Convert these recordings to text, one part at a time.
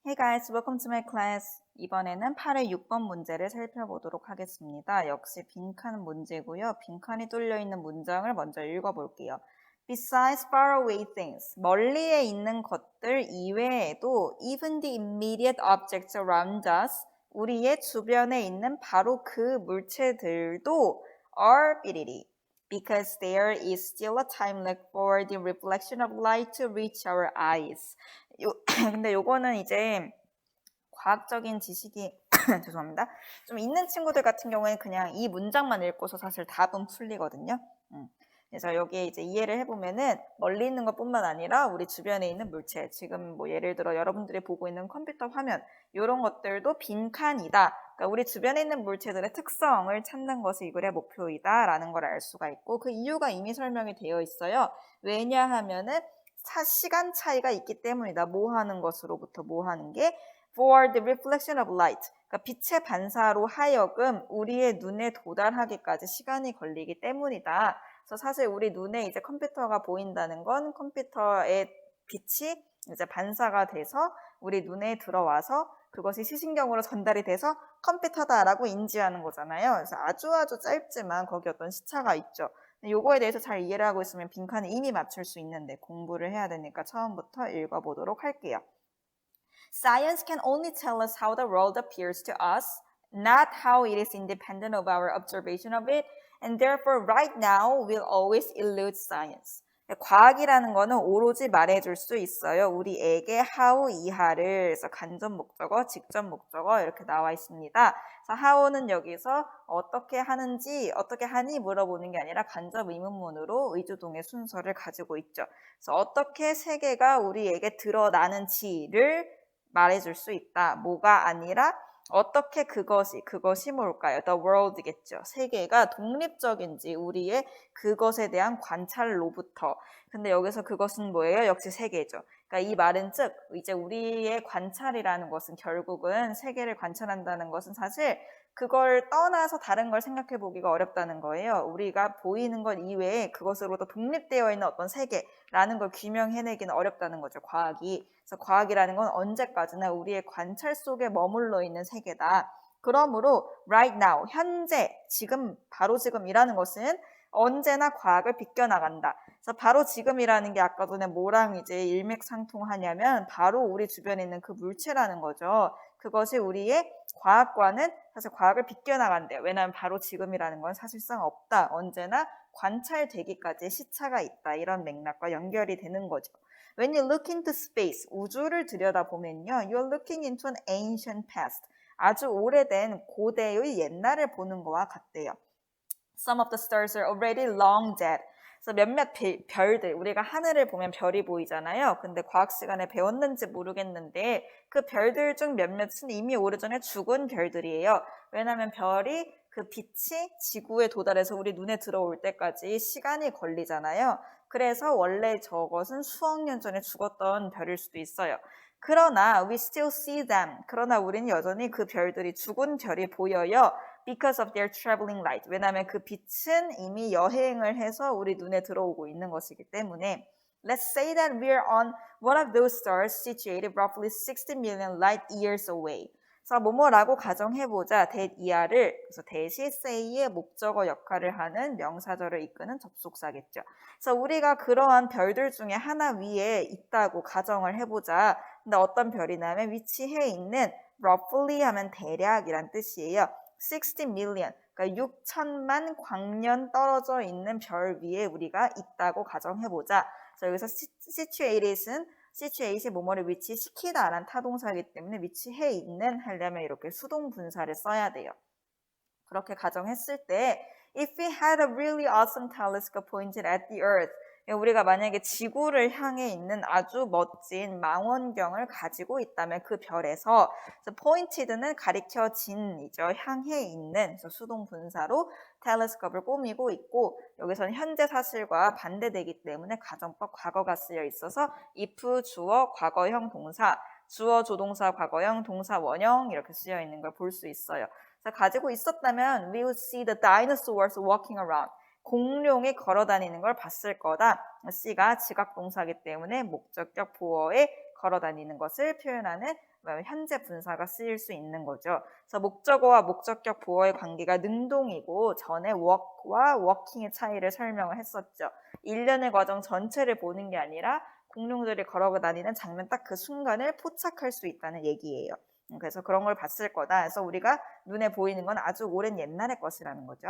Hey guys, welcome to my class. 이번에는 8의 6번 문제를 살펴보도록 하겠습니다. 역시 빈칸 문제고요. 빈칸이 뚫려 있는 문장을 먼저 읽어볼게요. Besides faraway things, 멀리에 있는 것들 이외에도 even the immediate objects around us, 우리의 주변에 있는 바로 그 물체들도 are 삐리리. Because there is still a time lag for the reflection of light to reach our eyes. 근데 요거는 이제 과학적인 지식이 죄송합니다. 좀 있는 친구들 같은 경우에는 그냥 이 문장만 읽고서 사실 답은 풀리거든요. 그래서 여기에 이제 이해를 해보면은 멀리 있는 것뿐만 아니라 우리 주변에 있는 물체, 지금 뭐 예를 들어 여러분들이 보고 있는 컴퓨터 화면 이런 것들도 빈칸이다. 그러니까 우리 주변에 있는 물체들의 특성을 찾는 것이 이 글의 목표이다라는 걸 알 수가 있고 그 이유가 이미 설명이 되어 있어요. 왜냐하면은 시간 차이가 있기 때문이다. 뭐 하는 것으로부터 뭐 하는 게 for the reflection of light. 그러니까 빛의 반사로 하여금 우리의 눈에 도달하기까지 시간이 걸리기 때문이다. 그래서 사실 우리 눈에 이제 컴퓨터가 보인다는 건 컴퓨터의 빛이 이제 반사가 돼서 우리 눈에 들어와서 그것이 시신경으로 전달이 돼서 컴퓨터다라고 인지하는 거잖아요. 그래서 아주 짧지만 거기 어떤 시차가 있죠. 요거에 대해서 잘 이해를 하고 있으면 빈칸을 이미 맞출 수 있는데 공부를 해야 되니까 처음부터 읽어보도록 할게요. Science can only tell us how the world appears to us, not how it is independent of our observation of it, and therefore right now will always elude science. 과학이라는 거는 오로지 말해줄 수 있어요. 우리에게 how 이하를 그래서 간접 목적어, 직접 목적어 이렇게 나와 있습니다. 그래서 how는 여기서 어떻게 하는지, 어떻게 하니 물어보는 게 아니라 간접 의문문으로 의조동의 순서를 가지고 있죠. 그래서 어떻게 세계가 우리에게 드러나는지를 말해줄 수 있다. 뭐가 아니라 어떻게 그것이 뭘까요? The world겠죠. 세계가 독립적인지 우리의 그것에 대한 관찰로부터. 근데 여기서 그것은 뭐예요? 역시 세계죠. 그러니까 이 말은 즉 이제 우리의 관찰이라는 것은 결국은 세계를 관찰한다는 것은 사실 그걸 떠나서 다른 걸 생각해 보기가 어렵다는 거예요. 우리가 보이는 것 이외에 그것으로부터 독립되어 있는 어떤 세계라는 걸 규명해내기는 어렵다는 거죠. 과학이. 그래서 과학이라는 건 언제까지나 우리의 관찰 속에 머물러 있는 세계다. 그러므로 right now, 현재, 지금, 바로 지금이라는 것은 언제나 과학을 비껴나간다. 그래서 바로 지금이라는 게 아까 전에 뭐랑 이제 일맥상통하냐면 바로 우리 주변에 있는 그 물체라는 거죠. 그것이 우리의 과학과는 사실 과학을 비껴나간대요. 왜냐하면 바로 지금이라는 건 사실상 없다. 언제나 관찰되기까지의 시차가 있다. 이런 맥락과 연결이 되는 거죠. When you look into space, 우주를 들여다보면요. You're looking into an ancient past. 아주 오래된 고대의 옛날을 보는 거와 같대요. Some of the stars are already long dead. 그래서 몇몇 별들, 우리가 하늘을 보면 별이 보이잖아요. 근데 과학 시간에 배웠는지 모르겠는데 그 별들 중 몇몇은 이미 오래전에 죽은 별들이에요. 왜냐하면 별이 그 빛이 지구에 도달해서 우리 눈에 들어올 때까지 시간이 걸리잖아요. 그래서 원래 저것은 수억 년 전에 죽었던 별일 수도 있어요. 그러나 we still see them. 그러나 우리는 여전히 그 별들이 죽은 별이 보여요. Because of their traveling light. 왜냐하면 그 빛은 이미 여행을 해서 우리 눈에 들어오고 있는 것이기 때문에 Let's say that we're on one of those stars situated roughly 60 million light years away. 그래서 뭐뭐라고 가정해보자. that 이하를 그래서 대시 say의 목적어 역할을 하는 명사절을 이끄는 접속사겠죠. 그래서 우리가 그러한 별들 중에 하나 위에 있다고 가정을 해보자. 근데 어떤 별이냐면 위치해 있는 roughly 하면 대략이란 뜻이에요. 60 million, 그러니까 6천만 광년 떨어져 있는 별 위에 우리가 있다고 가정해보자. 그래서 여기서 situate이 뭐뭐를 위치시키다라는 타동사이기 때문에 위치해 있는 하려면 이렇게 수동 분사를 써야 돼요. 그렇게 가정했을 때 if we had a really awesome telescope pointed at the earth, 우리가 만약에 지구를 향해 있는 아주 멋진 망원경을 가지고 있다면 그 별에서 pointed는 가리켜진이죠. 향해 있는 그래서 수동 분사로 telescope을 꾸미고 있고 여기서는 현재 사실과 반대되기 때문에 가정법 과거가 쓰여 있어서 if 주어 과거형 동사 주어 조동사 과거형 동사 원형 이렇게 쓰여 있는 걸 볼 수 있어요. 그래서 가지고 있었다면 we would see the dinosaurs walking around. 공룡이 걸어 다니는 걸 봤을 거다. C가 지각 동사이기 때문에 목적격 보어에 걸어 다니는 것을 표현하는 현재 분사가 쓰일 수 있는 거죠. 그래서 목적어와 목적격 보어의 관계가 능동이고 전에 walk와 walking의 차이를 설명을 했었죠. 일련의 과정 전체를 보는 게 아니라 공룡들이 걸어 다니는 장면 딱 그 순간을 포착할 수 있다는 얘기예요. 그래서 그런 걸 봤을 거다. 그래서 우리가 눈에 보이는 건 아주 오랜 옛날의 것이라는 거죠.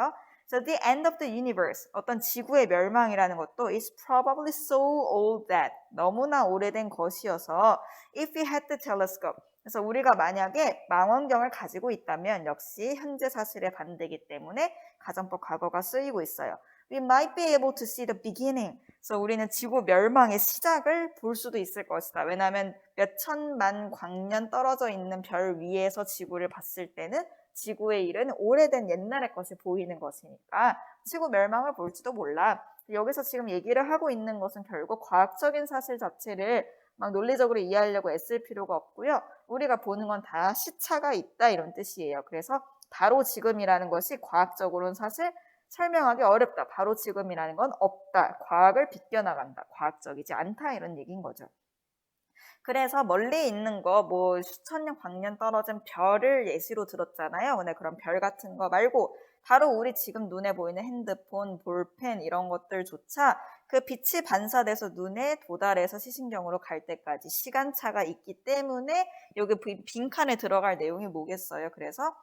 So the end of the universe, 어떤 지구의 멸망이라는 것도 is probably so old that, 너무나 오래된 것이어서 if we had the telescope, 그래서 우리가 만약에 망원경을 가지고 있다면 역시 현재 사실의 반대이기 때문에 가정법 과거가 쓰이고 있어요. We might be able to see the beginning. 그래서 우리는 지구 멸망의 시작을 볼 수도 있을 것이다. 왜냐하면 몇 천만 광년 떨어져 있는 별 위에서 지구를 봤을 때는 지구의 일은 오래된 옛날의 것이 보이는 것이니까 지구 멸망을 볼지도 몰라. 여기서 지금 얘기를 하고 있는 것은 결국 과학적인 사실 자체를 막 논리적으로 이해하려고 애쓸 필요가 없고요. 우리가 보는 건 다 시차가 있다 이런 뜻이에요. 그래서 바로 지금이라는 것이 과학적으로는 사실 설명하기 어렵다. 바로 지금이라는 건 없다. 과학을 비껴나간다. 과학적이지 않다 이런 얘기인 거죠. 그래서 멀리 있는 거, 뭐 수천 년, 광년 떨어진 별을 예시로 들었잖아요. 근데 그런 별 같은 거 말고 바로 우리 지금 눈에 보이는 핸드폰, 볼펜 이런 것들조차 그 빛이 반사돼서 눈에 도달해서 시신경으로 갈 때까지 시간차가 있기 때문에 여기 빈칸에 들어갈 내용이 뭐겠어요. 그래서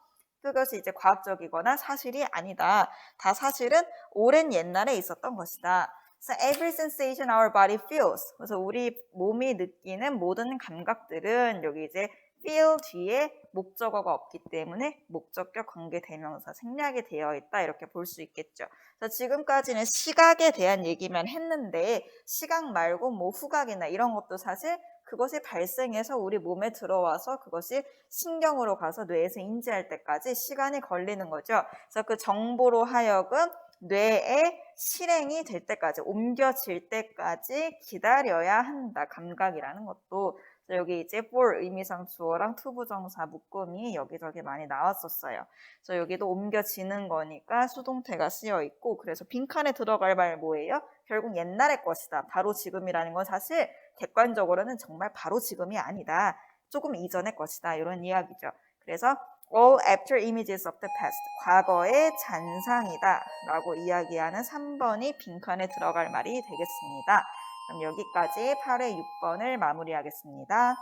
그것이 이제 과학적이거나 사실이 아니다. 다 사실은 오랜 옛날에 있었던 것이다. So every sensation our body feels. 그래서 우리 몸이 느끼는 모든 감각들은 여기 이제 feel 뒤에 목적어가 없기 때문에 목적격 관계 대명사 생략이 되어 있다 이렇게 볼 수 있겠죠. 그래서 지금까지는 시각에 대한 얘기만 했는데 시각 말고 뭐 후각이나 이런 것도 사실 그것이 발생해서 우리 몸에 들어와서 그것이 신경으로 가서 뇌에서 인지할 때까지 시간이 걸리는 거죠. 그래서 그 정보로 하여금 뇌에 실행이 될 때까지, 옮겨질 때까지 기다려야 한다. 감각이라는 것도. 여기 이제 for 의미상 주어랑 투부정사 묶음이 여기저기 많이 나왔었어요. 그래서 여기도 옮겨지는 거니까 수동태가 쓰여 있고, 그래서 빈칸에 들어갈 말 뭐예요? 결국 옛날의 것이다. 바로 지금이라는 건 사실 객관적으로는 정말 바로 지금이 아니다. 조금 이전의 것이다. 이런 이야기죠. 그래서 all after images of the past, 과거의 잔상이다 라고 이야기하는 3번이 빈칸에 들어갈 말이 되겠습니다. 그럼 여기까지 8회 6번을 마무리하겠습니다.